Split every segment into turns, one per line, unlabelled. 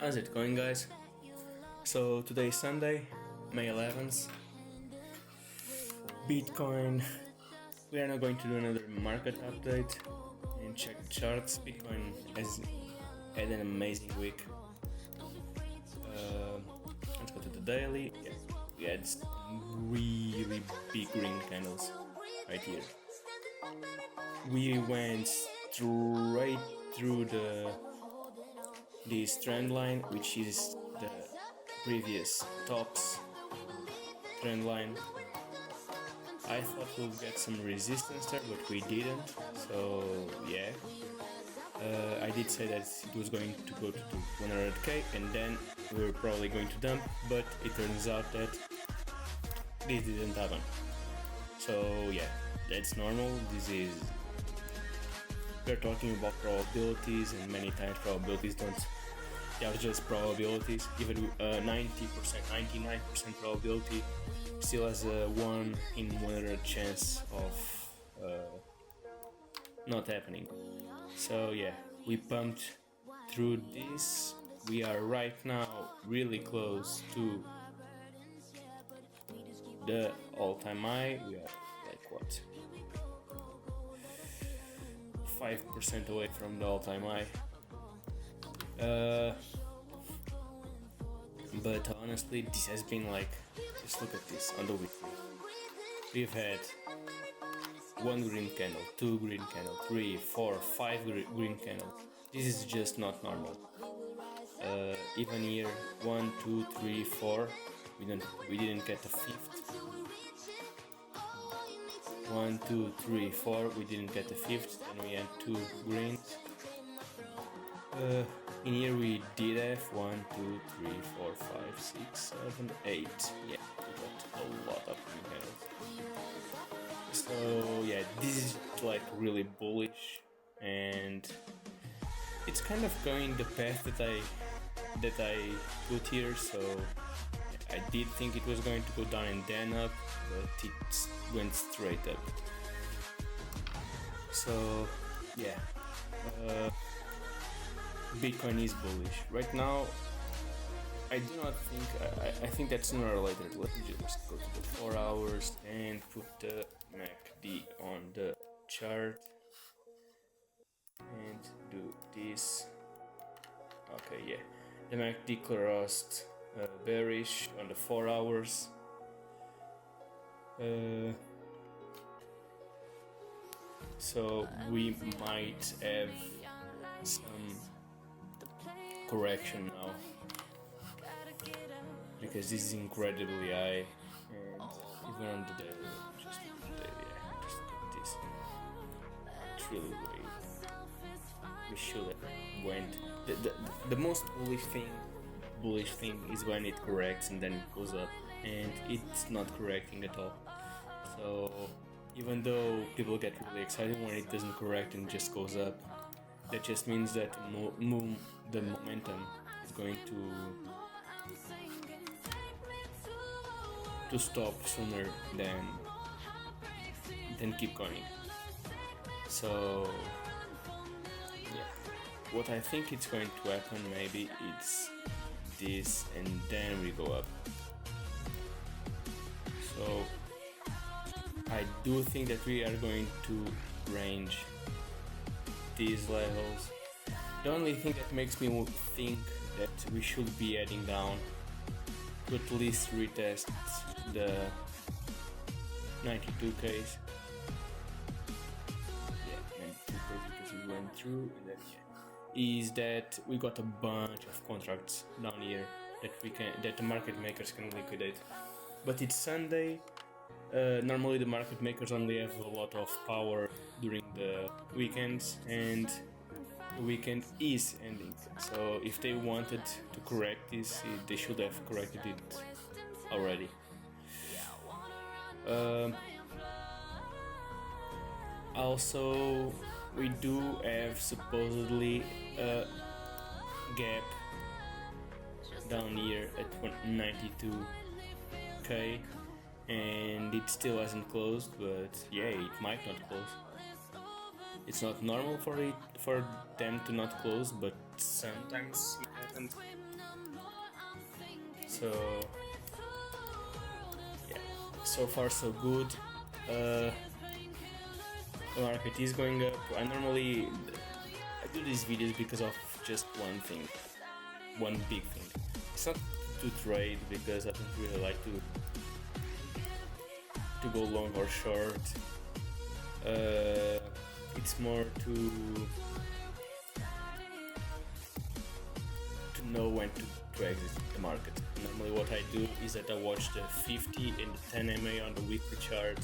How's it going, guys? So today is Sunday, May 11th. Bitcoin. We are now going to do another market update and check the charts. Bitcoin has had an amazing week. Let's go to the daily. Yeah, we had really big green candles right here. We went straight through this trend line, which is the previous tops trend line. I thought we'd get some resistance there, but we didn't. So yeah, I did say that it was going to go to 100k and then we were probably going to dump, but it turns out that this didn't happen. So yeah, that's normal. We're talking about probabilities, and many times probabilities don't. They are just probabilities. Even 90%, 99% probability still has a 1 in 100 chance of not happening. So yeah, we pumped through this. We are right now really close to the all-time high. We are like what? 5% away from the all-time high. But honestly, this has been like, just look at this on the weekly. We've had 1 green candle, 2 green candle, 3, 4, 5 green candles. This is just not normal. Even here, 1, 2, 3, 4. We didn't get a 5th. 1, 2, 3, 4. We didn't get a 5th. Then we had 2 greens. In here we did have 1, 2, 3, 4, 5, 6, 7, 8. Yeah, we got a lot of green candles. So yeah, this is like really bullish, and it's kind of going the path that I put here. So I did think it was going to go down and then up, but it went straight up. So yeah, Bitcoin is bullish right now. I do not think I think that's sooner or later. Let me just go to the 4 hours and put the MACD on the chart and do this. Okay, yeah, the MACD crossed bearish on the 4 hours. So we might have some correction now, because this is incredibly high, and even on the daily, just look at the daily, yeah, just look at this. It's really way. We should have went. The most bullish thing is when it corrects and then it goes up, and it's not correcting at all. So even though people get really excited when it doesn't correct and just goes up, that just means that the momentum is going to stop sooner than keep going. So yeah, what I think it's going to happen, maybe it's this and then we go up. So I do think that we are going to range these levels. The only thing that makes me think that we should be heading down to at least retest the 92Ks. Yeah, 92Ks, because we went through, and then yeah, is that we got a bunch of contracts down here that the market makers can liquidate. But it's Sunday. Normally the market makers only have a lot of power during the weekends, and the weekend is ending. So if they wanted to correct this, they should have corrected it already. Also, we do have supposedly a gap down here at 92k, and it still hasn't closed, but yeah, it might not close. It's not normal for them to not close, but sometimes it happens. So yeah, so far so good. The market is going up. I do these videos because of just one big thing. It's not to trade, because I don't really like to go long or short. It's more to know when to exit the market. Normally what I do is that I watch the 50 and the 10 MA on the weekly chart,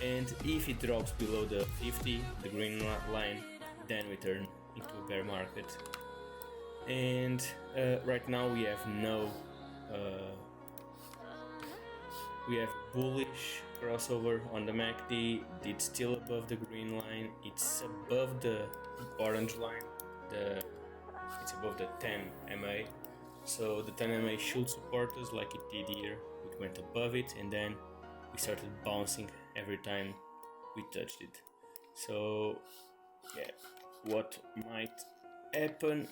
and if it drops below the 50, the green line, then we turn into a bear market. And right now we have bullish crossover on the MACD. It's still above the green line, it's above the orange line, it's above the 10 MA, so the 10 MA should support us like it did here. It went above it and then we started bouncing every time we touched it. So yeah, what might happen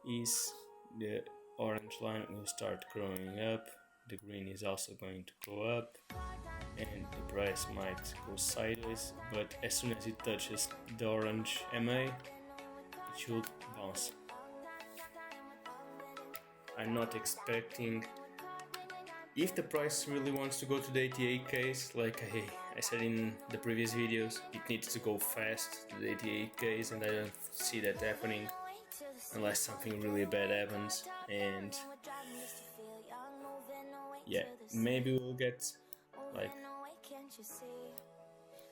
is the orange line will start growing up, the green is also going to go up, and the price might go sideways, but as soon as it touches the orange MA, it should bounce. I'm not expecting, if the price really wants to go to the 88Ks, like I said in the previous videos, it needs to go fast to the 88Ks, and I don't see that happening unless something really bad happens. And yeah, maybe we'll get like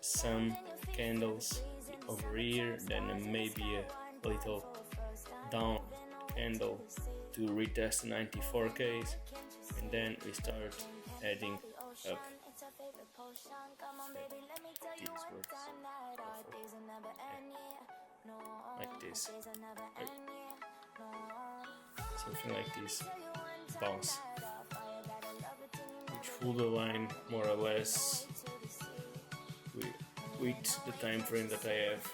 some candles over here, then maybe a little down candle to retest the 94Ks, and then we start heading up. This works like this, something like this, bounce, which pull the line more or less with the time frame that I have.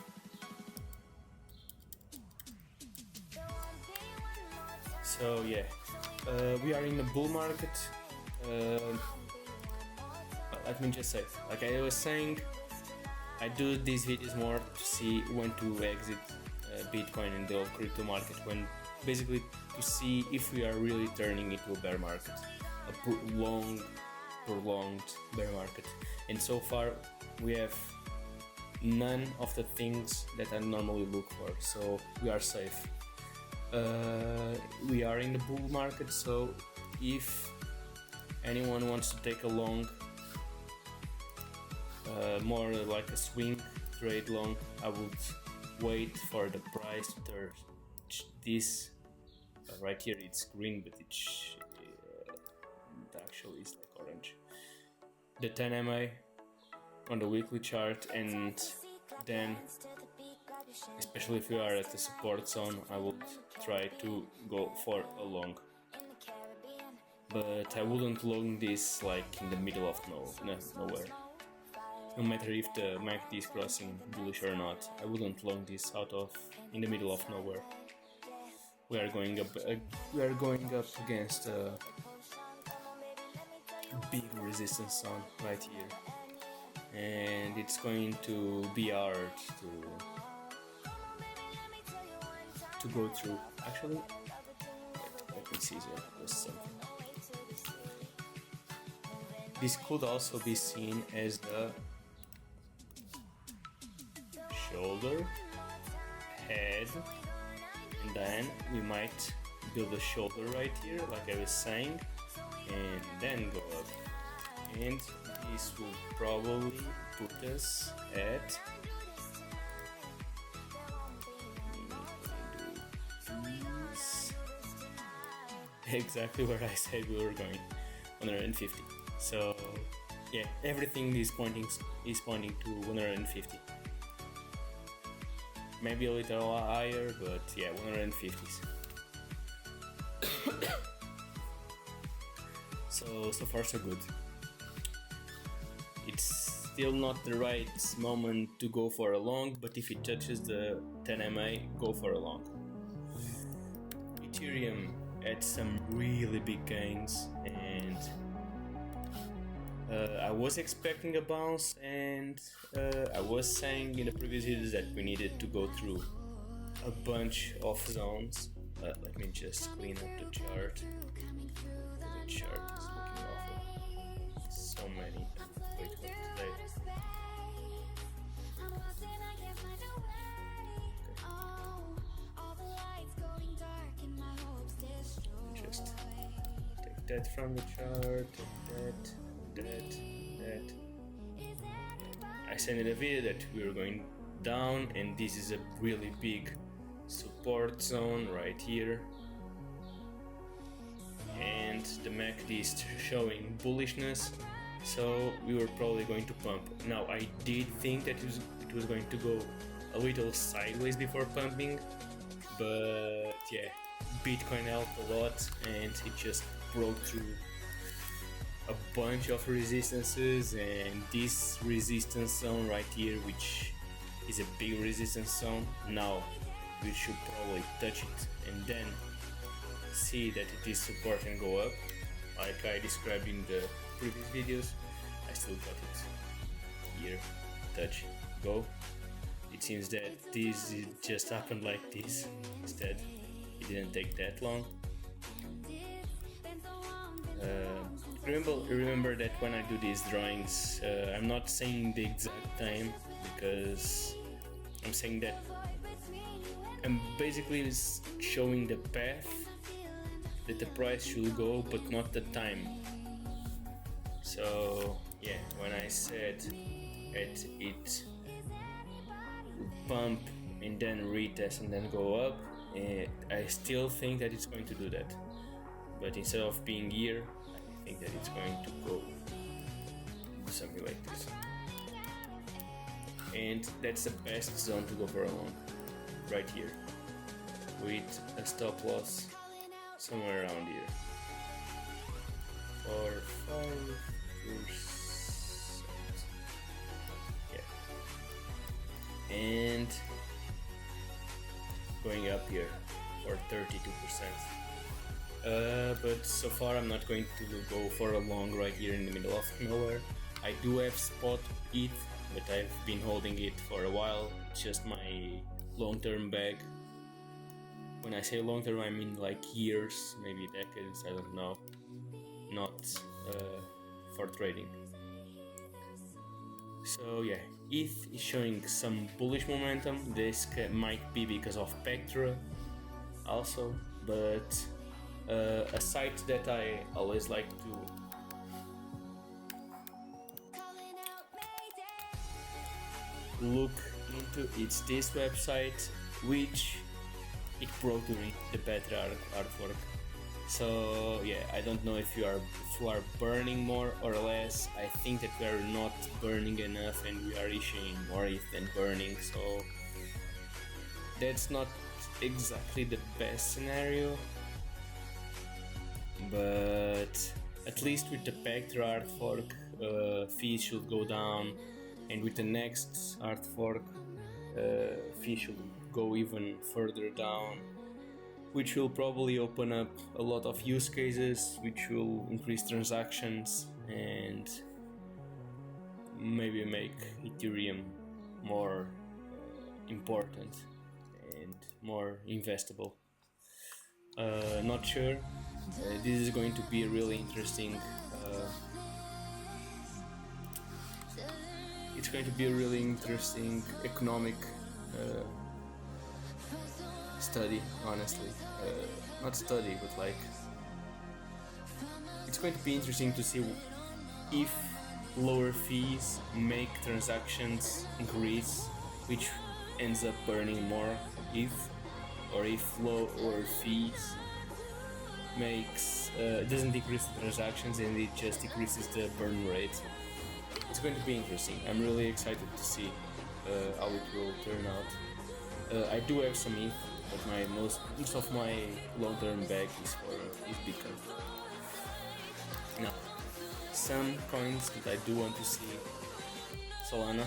So yeah, we are in the bull market. Let me just say, like I was saying, I do these videos more to see when to exit Bitcoin and the whole crypto market, when basically to see if we are really turning into a bear market, a prolonged bear market. And so far we have none of the things that I normally look for, so we are safe. We are in the bull market, so if anyone wants to take a long, more like a swing trade long, I would wait for the price to touch this. Right here it's green, but it actually is like orange. The 10 MA on the weekly chart, and then, especially if we are at the support zone, I would try to go for a long. But I wouldn't long this like in the middle of nowhere. No matter if the MACD is crossing bullish or not, I wouldn't long this in the middle of nowhere. We are going up against a big resistance zone right here, and it's going to be hard to go through. Actually, let me see here. There's something. This could also be seen as the shoulder, head, and then we might build a shoulder right here, like I was saying, and then go up. And this will probably put us at exactly where I said we were going, 150. So yeah, everything is pointing to 150. Maybe a little higher, but yeah, 150s. So far so good. It's still not the right moment to go for a long, but if it touches the 10 MA, go for a long. Ethereum had some really big gains, and I was expecting a bounce, and I was saying in the previous videos that we needed to go through a bunch of zones. Let me just clean up the chart. The chart is looking awful. So many. Wait, what today? Just take that from the chart, that. I sent it a video that we were going down, and this is a really big support zone right here. And the MACD is showing bullishness, so we were probably going to pump. Now, I did think that it was going to go a little sideways before pumping, but yeah, Bitcoin helped a lot, and it just broke through a bunch of resistances, and this resistance zone right here, which is a big resistance zone, now we should probably touch it and then see that it is support and go up, like I described in the previous videos. I still got it here, touch, go. It seems that this just happened like this. Instead, it didn't take that long. Remember that when I do these drawings, I'm not saying the exact time, because I'm saying that I'm basically showing the path that the price should go, but not the time. So yeah, when I said that it pump and then retest and then go up, I still think that it's going to do that. But instead of being here, I think that it's going to go something like this. And that's the best zone to go for a long, right here, with a stop loss somewhere around here. For 5%. Yeah. And going up here for 32%. But so far I'm not going to go for a long right here in the middle of nowhere. I do have spot ETH, but I've been holding it for a while. It's just my long-term bag. When I say long-term, I mean like years, maybe decades, I don't know. Not for trading. So yeah, ETH is showing some bullish momentum. This might be because of Pectra also, but a site that I always like to look into, it's this website, which it broke during the Petra artwork. So yeah, I don't know if you are burning more or less. I think that we are not burning enough, and we are issuing more ETH than burning, so that's not exactly the best scenario. But at least with the Pectra artwork, fees should go down, and with the next artwork, fees should go even further down, which will probably open up a lot of use cases, which will increase transactions and maybe make Ethereum more important and more investable. Not sure. This is going to be a really interesting. It's going to be a really interesting economic study, honestly. Not study, but like, it's going to be interesting to see if lower fees make transactions increase, which ends up burning more ETH, or if lower fees doesn't decrease the transactions and it just decreases the burn rate. It's going to be interesting. I'm really excited to see how it will turn out. I do have some ETH, but most of my long-term bag is Bitcoin. Now, some coins that I do want to see Solana.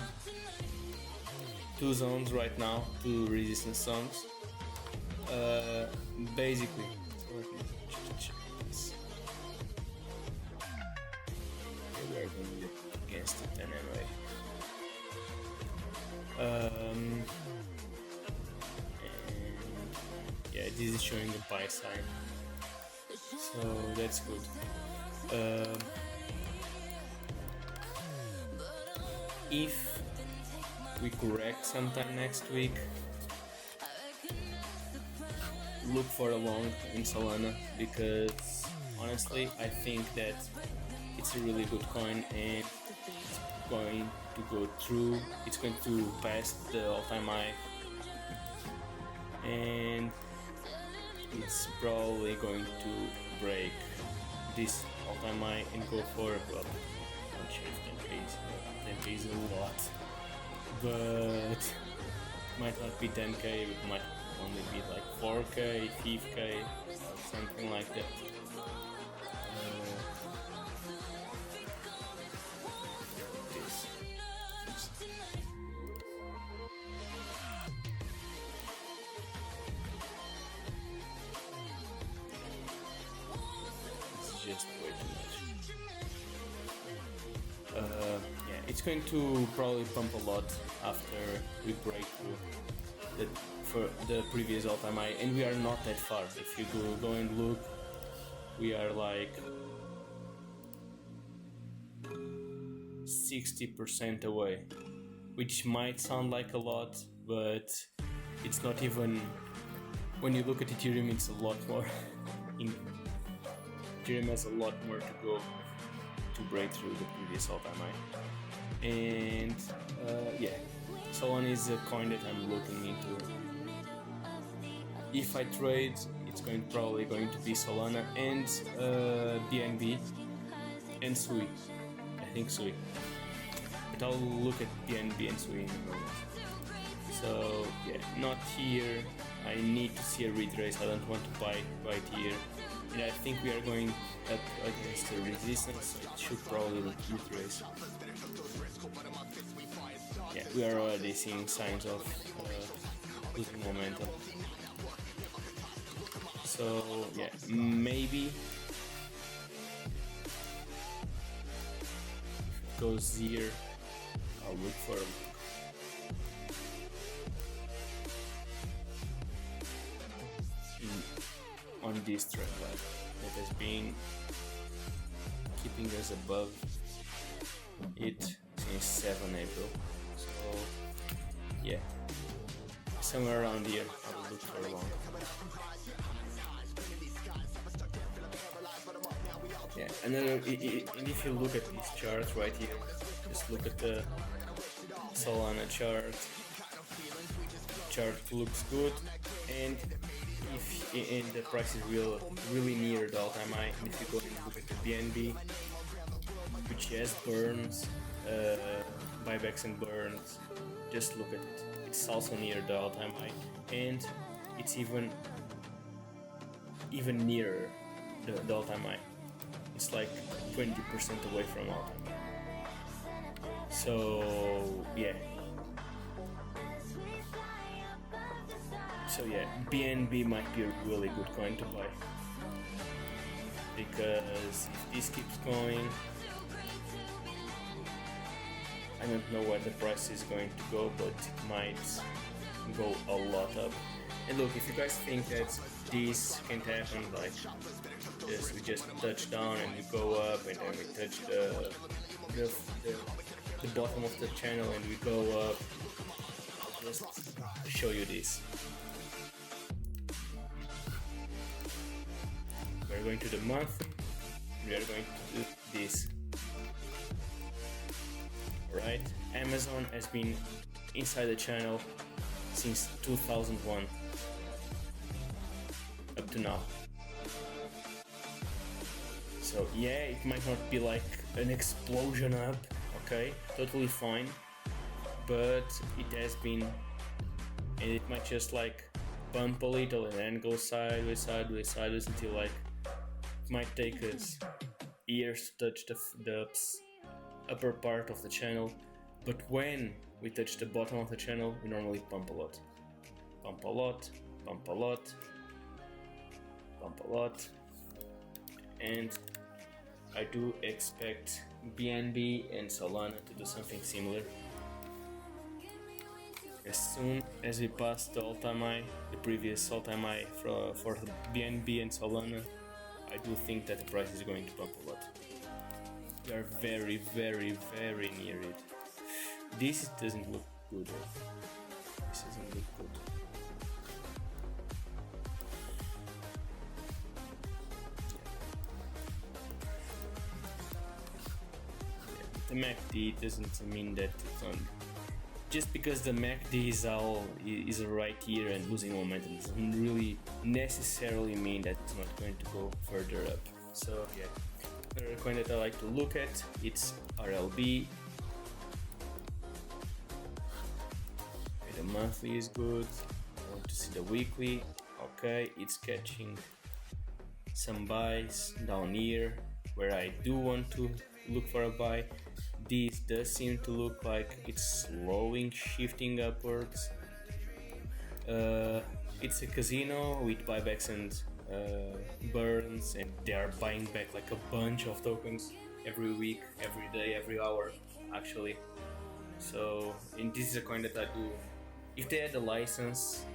2 zones right now, 2 resistance zones. Basically, so let me check this. Okay, we are going against it anyway. And yeah, this is showing a buy sign, so that's good. If we correct sometime next week, look for a long in Solana, because honestly I think that it's a really good coin and it's going to go through, it's going to pass the all-time high, and it's probably going to break this all-time high and go for, well, I'm sure if 10k is a lot, but it might not be 10k, it might only be like 4k, 5k, something like that. Just way too much. Yeah, it's going to probably pump a lot after we break through for the previous all-time high, and we are not that far. If you go and look, we are like 60% away, which might sound like a lot, but it's not even. When you look at Ethereum, it's a lot more. Ethereum has a lot more to go to break through the previous all-time high. And yeah, Solana is a coin that I'm looking into. If I trade, it's probably going to be Solana and BNB and Sui. I think Sui. But I'll look at BNB and Sui in a moment. So yeah, not here. I need to see a retrace. I don't want to buy right here. And I think we are going up against the resistance, so it should probably retrace. Yeah, we are already seeing signs of losing momentum. So yeah, maybe if it goes here, I'll look for a on this trend line that has been keeping us above it since 7 April. So yeah, somewhere around here I will look for a long. Yeah, and if you look at these charts right here, just look at the Solana chart. Chart looks good, and the price is really near the all-time high. And if you go and look at the BNB, which has burns, buybacks and burns, just look at it. It's also near the all-time high, and it's even nearer the all-time high. It's like 20% away from all-time high. So yeah. So yeah, BNB might be a really good coin to buy, because if this keeps going, I don't know where the price is going to go, but it might go a lot up. And look, if you guys think that this can't happen, like we just touch down and we go up, and then we touch the bottom of the channel and we go up, I'll just show you this. We're going to the month, we are going to do this. Right? Amazon has been inside the channel since 2001 up to now. So yeah, it might not be like an explosion up, okay, totally fine, but it has been, and it might just like bump a little and then go sideways until like it might take us years to touch the upper part of the channel, But when we touch the bottom of the channel, we normally pump a lot. Pump a lot, pump a lot, pump a lot. And I do expect BNB and Solana to do something similar. As soon as we pass the all-time high, the previous all-time high for BNB and Solana, I do think that the price is going to pump a lot. We are very, very, very near it. This doesn't look good. This doesn't look good. The MACD doesn't mean that it's on. Just because the MACD is right here and losing momentum doesn't really necessarily mean that it's not going to go further up. So yeah, another coin that I like to look at, it's RLB. Okay, the monthly is good. I want to see the weekly. Okay, it's catching some buys down here where I do want to look for a buy. This does seem to look like it's slowing, shifting upwards. It's a casino with buybacks and burns, and they are buying back like a bunch of tokens every week, every day, every hour, actually. So, and this is a coin that I do. If they had a license,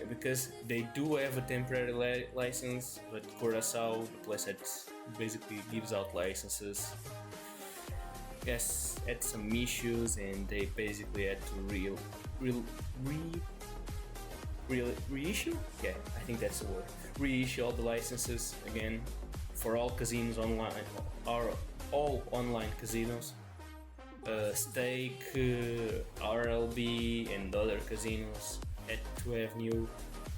because they do have a temporary license, but Curaçao, the place that basically gives out licenses, yes, had some issues, and they basically had to reissue? Yeah, I think that's the word. Reissue all the licenses again for all casinos online, or all online casinos. Stake, RLB, and other casinos had to have new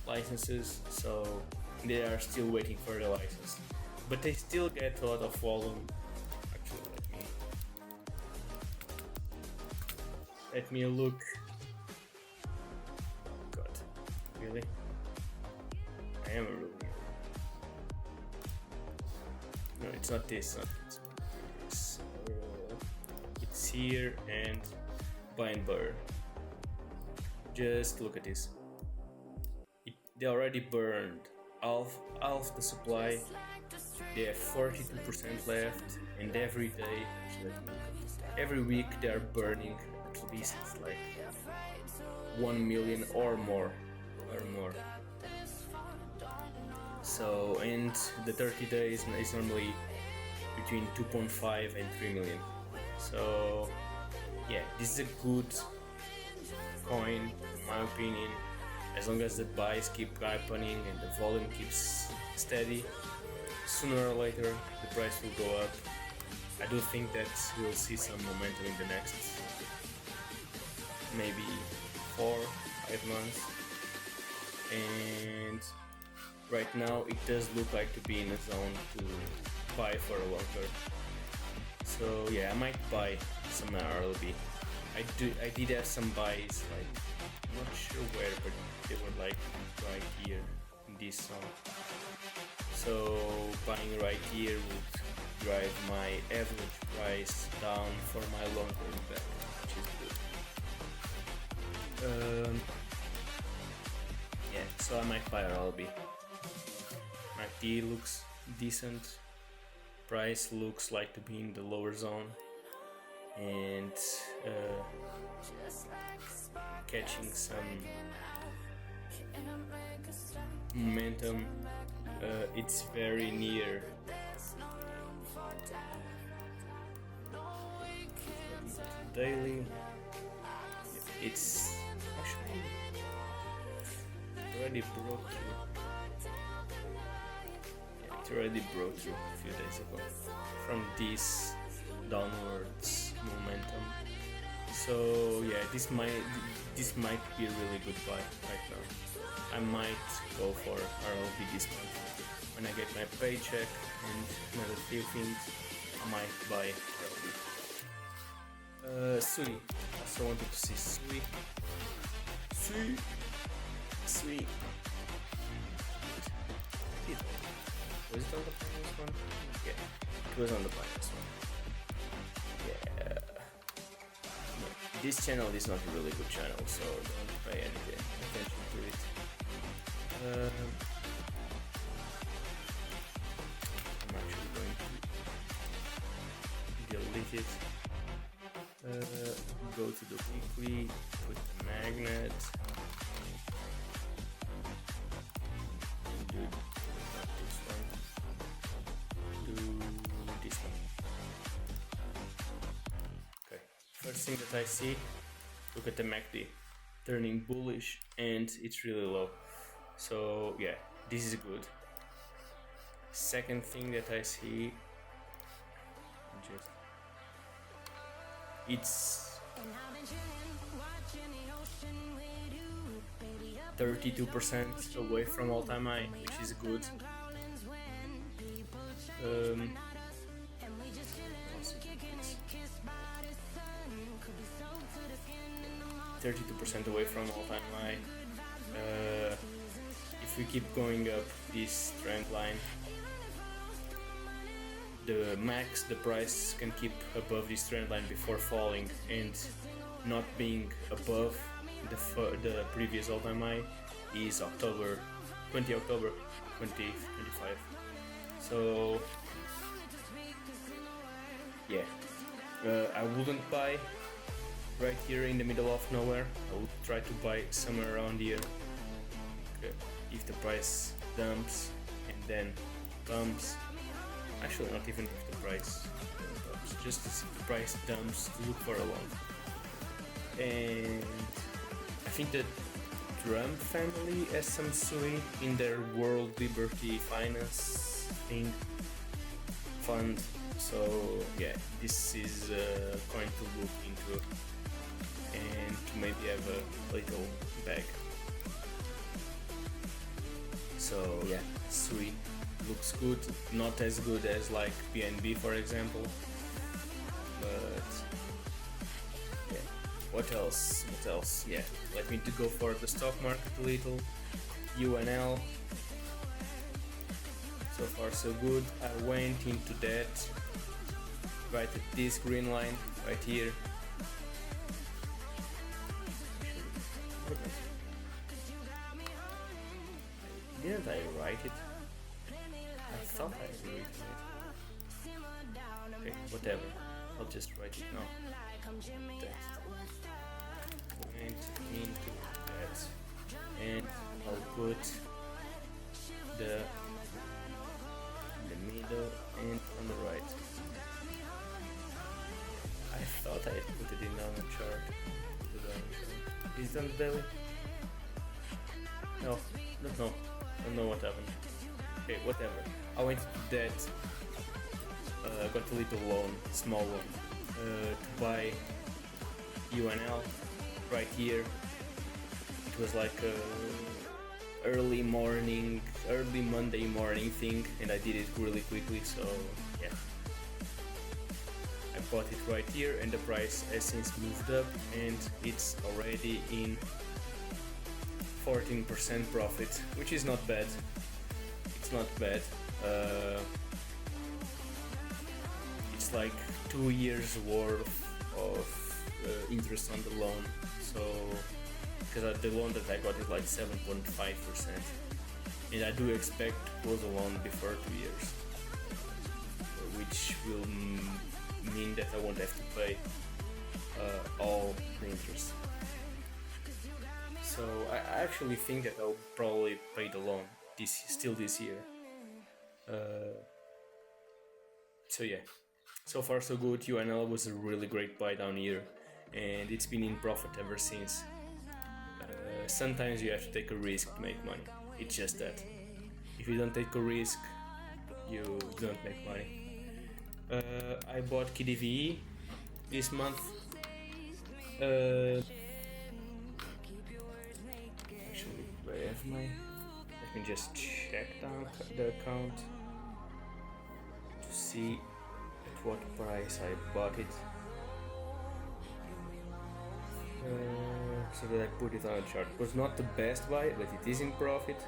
licenses, so they are still waiting for the license. But they still get a lot of volume. Let me look. Oh god, really? I am really. No, it's not this. It's here and buy and burn. Just look at this. They already burned half the supply. They have 42% left, and every day, every week they are burning at least like 1 million or more. So, and the 30 days is normally between 2.5 and 3 million. So yeah, this is a good coin in my opinion, as long as the buys keep happening and the volume keeps steady. Sooner or later the price will go up. I do think that we'll see some momentum in the next maybe 4-5 months, and right now it does look like to be in a zone to buy for a long term. So yeah, I might buy some RLB. I did have some buys, like I'm not sure where, but they were like right here in this zone. So buying right here would drive my average price down for my long term bet, which is good. Yeah, so I might buy RLB. MACD looks decent. Price looks like to be in the lower zone, and catching some momentum. It's very near. Daily. It's actually already broke through. It already broke through a few days ago from this downwards momentum. So yeah, this might be a really good buy right now. I might go for RLB this month. When I get my paycheck and another few things, I might buy RLB. Sui. Also wanted to see Sui. Was it on the finance one? Yeah, it was on the finance one. Yeah. this channel is not a really good channel, so don't pay any attention to it. I'm actually going to delete it. Go to the weekly, put the magnet, do not this one, do this one. Okay, first thing that I see, look at the MACD, turning bullish and it's really low. So yeah, this is good. Second thing that I see, it's 32% away from all-time high, which is good. 32% away from all-time high. If we keep going up this trend line, the max the price can keep above this trend line before falling and not being above the previous all-time high is October 2025. So yeah, I wouldn't buy right here in the middle of nowhere. I would try to buy somewhere around here. Okay. If the price dumps and then comes, actually not even if the price dumps, just if the price dumps, look for a long. And I think that Trump family has some sway in their World Liberty Finance fund. So yeah, this is a coin to look into and to maybe have a little bag. So yeah, SUI looks good, not as good as like BNB for example, but yeah. What else? Yeah, let me to go for the stock market a little. UNL, so far so good. I went into that right at this green line right here. Didn't I write it? I thought I wrote it. Okay, whatever. I'll just write it now. Text. Went into that, and I'll put the middle and on the right. I thought I had put it in on the chart. Is it on the daily? No, don't know. Don't know what happened. Okay, whatever. I went to that, got a little loan, small one, to buy UNL right here. It was like a early Monday morning thing, and I did it really quickly, so yeah. I bought it right here, and the price has since moved up, and it's already in 14% profit, which is not bad. It's not bad. It's like 2 years worth of interest on the loan. So, because the loan that I got is like 7.5%, and I do expect to close a loan before 2 years, which will mean that I won't have to pay all the interest. So I actually think that I'll probably pay the loan still this year. So yeah, so far so good. UNL was a really great buy down here, and it's been in profit ever since. Sometimes you have to take a risk to make money. It's just that. If you don't take a risk, you don't make money. I bought KDVE this month. Actually, where have my? Let me just check the account to see at what price I bought it. So that I put it on a chart. It was not the best buy, but it is in profit.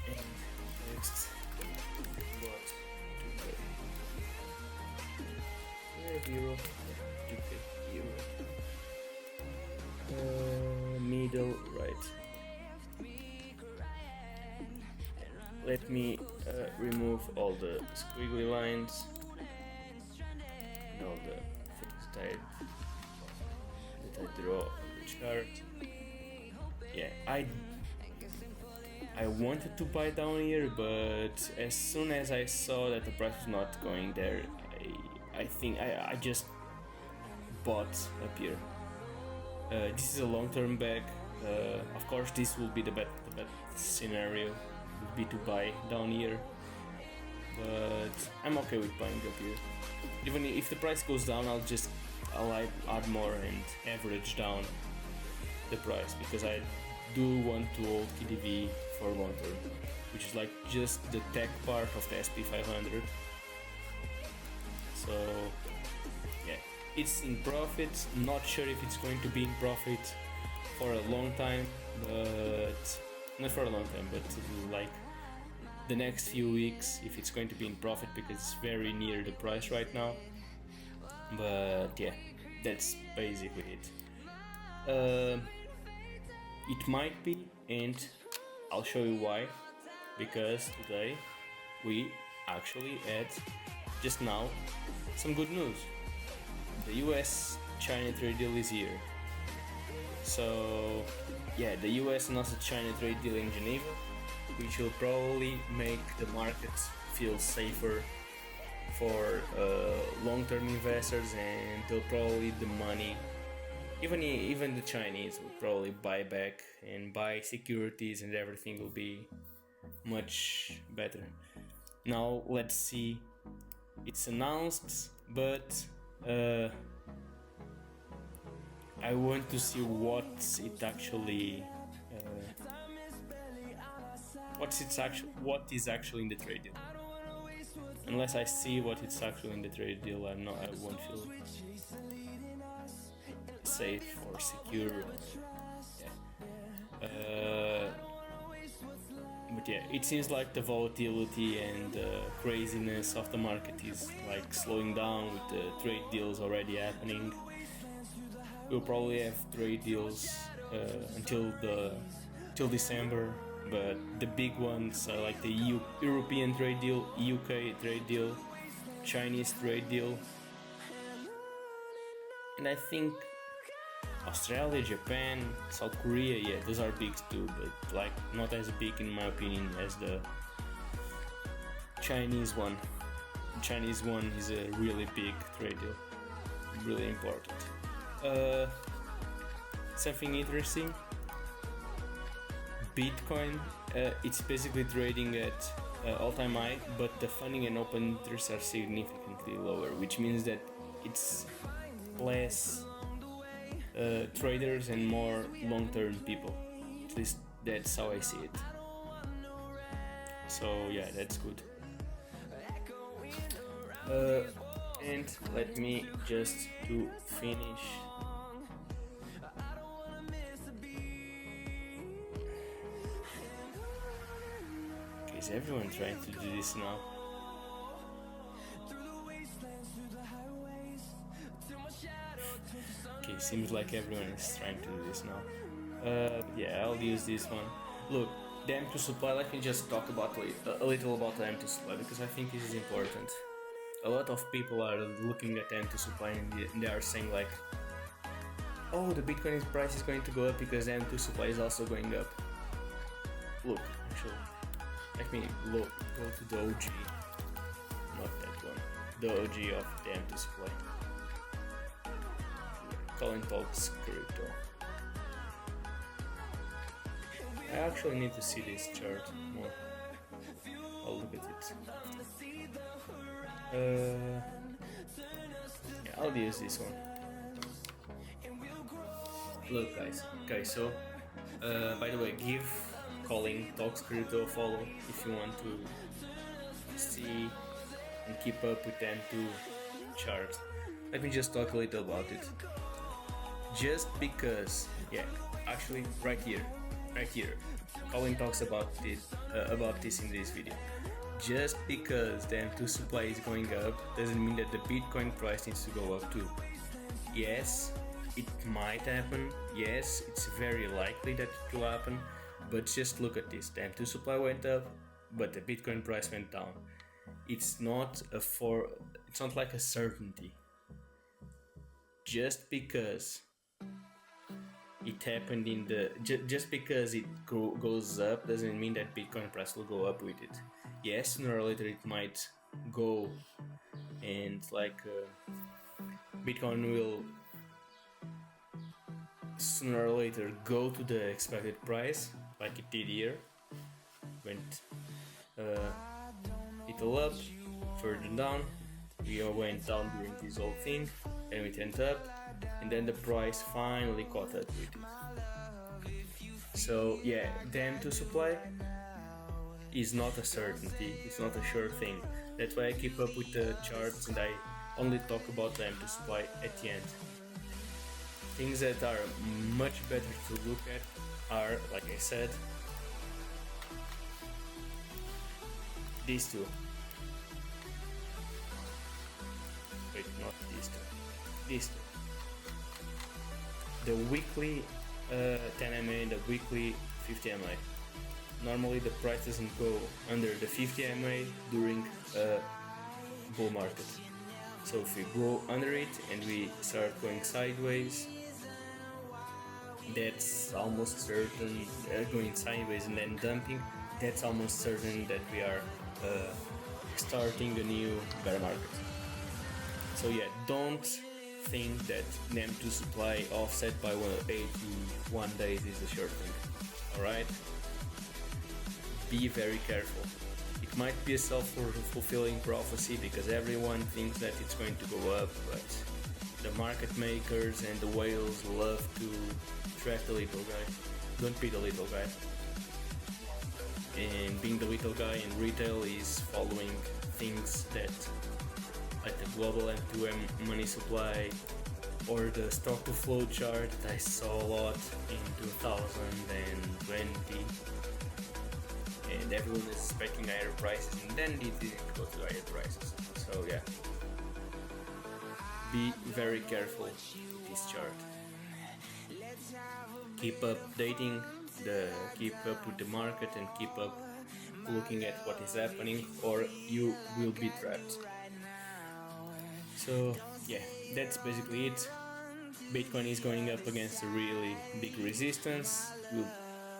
And next, what to pay? We have euro. Yeah, to pay euro. Middle right. Let me remove all the squiggly lines and all the things that I draw on the chart. Yeah, I wanted to buy down here, but as soon as I saw that the price was not going there, I think I just bought up here. This is a long-term bag. Of course, this will be the best scenario would be to buy down here, but I'm okay with buying up here. Even if the price goes down, I'll add more and average down the price, because I do want to hold KDV for long term, which is like just the tech part of the SP 500. So yeah, it's in profit. Not sure if it's going to be in profit for a long time, but not for a long time, but like the next few weeks, if it's going to be in profit, because it's very near the price right now. But yeah, that's basically it. It might be, and I'll show you why. Because today we actually had, just now, some good news. The US-China trade deal is here. So yeah, the US announced a China trade deal in Geneva, which will probably make the markets feel safer for long-term investors, and they'll probably the money. Even the Chinese will probably buy back and buy securities, and everything will be much better. Now let's see. It's announced, but I want to see what is actually in the trade deal. Unless I see what is actually in the trade deal, I won't feel safe or secure. But yeah, it seems like the volatility and craziness of the market is like slowing down with the trade deals already happening. We'll probably have trade deals until December, but the big ones are like the European trade deal, UK trade deal, Chinese trade deal, and I think Australia, Japan, South Korea, yeah, those are big too, but like not as big in my opinion as the Chinese one. The Chinese one is a really big trade deal, really important. Something interesting, Bitcoin, it's basically trading at all-time high, but the funding and open interest are significantly lower, which means that it's less traders and more long-term people. At least that's how I see it. So yeah, that's good. And let me just to finish. Okay, is everyone trying to do this now? Okay, seems like everyone is trying to do this now. Yeah, I'll use this one. Look, the M2 supply, let me just talk about a little about the M2 supply, because I think this is important. A lot of people are looking at M2 supply and they are saying like, oh, the Bitcoin price is going to go up because the M2 supply is also going up. Look, actually, let me go to the OG, not that one, the OG of the M2 supply. Colin Talks Crypto. I actually need to see this chart more. I'll look at it. Yeah, I'll use this one. Look, guys. Okay, so by the way, give Colin Talks Crypto a follow if you want to see and keep up with the M2 chart. Let me just talk a little about it. Just because, yeah, actually right here, right here. Colin talks about this in this video. Just because the M2 supply is going up doesn't mean that the Bitcoin price needs to go up too. Yes, it might happen. Yes, it's very likely that it will happen. But just look at this. The M2 supply went up, but the Bitcoin price went down. It's not like a certainty. Just because it happened just because it goes up doesn't mean that Bitcoin price will go up with it. Yes, sooner or later it might go, and Bitcoin will sooner or later go to the expected price, like it did here. Went little up, further down. We all went down during this whole thing, then we went up, and then the price finally caught up with it. So yeah, the M2 supply is not a certainty, it's not a sure thing. That's why I keep up with the charts and I only talk about the M2 supply at the end. Things that are much better to look at are, like I said, these two. Wait, not these two. These two. The weekly 10 MA and the weekly 50 MA. Normally the price doesn't go under the 50 MA during a bull market. So if we go under it and we start going sideways, that's almost certain, going sideways and then dumping, that's almost certain that we are starting a new bear market. So yeah, don't think that M2 supply offset by 81 days is a sure thing. Alright? Be very careful. It might be a self-fulfilling prophecy because everyone thinks that it's going to go up, but the market makers and the whales love to track the little guy. Don't be the little guy. And being the little guy in retail is following things that, like the global M2M money supply or the stock to flow chart that I saw a lot in 2020, and everyone is expecting higher prices and then it didn't go to higher prices. So yeah, be very careful with this chart. Keep updating keep up with the market and keep up looking at what is happening, or you will be trapped. So yeah, that's basically it. Bitcoin is going up against a really big resistance.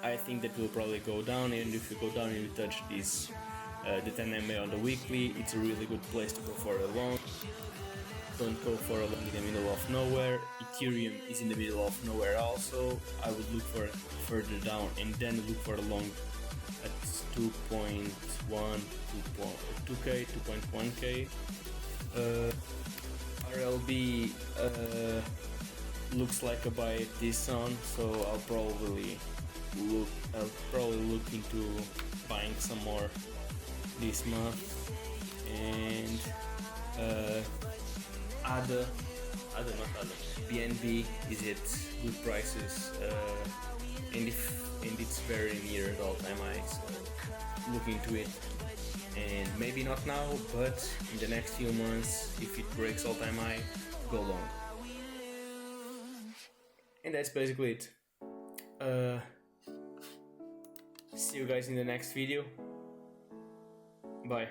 I think that will probably go down, and if you go down and you touch this the 10 MA on the weekly, it's a really good place to go for a long. Don't go for a long in the middle of nowhere. Ethereum is in the middle of nowhere also. I would look for further down and then look for a long at 2.1, 2K, 2.1K. RLB looks like a buy at this zone, so I'll probably look into buying some more this month. And BNB is at good prices, and it's very near at all-time high, so look into it. And maybe not now, but in the next few months, if it breaks all-time high, go long. And that's basically it. See you guys in the next video. Bye.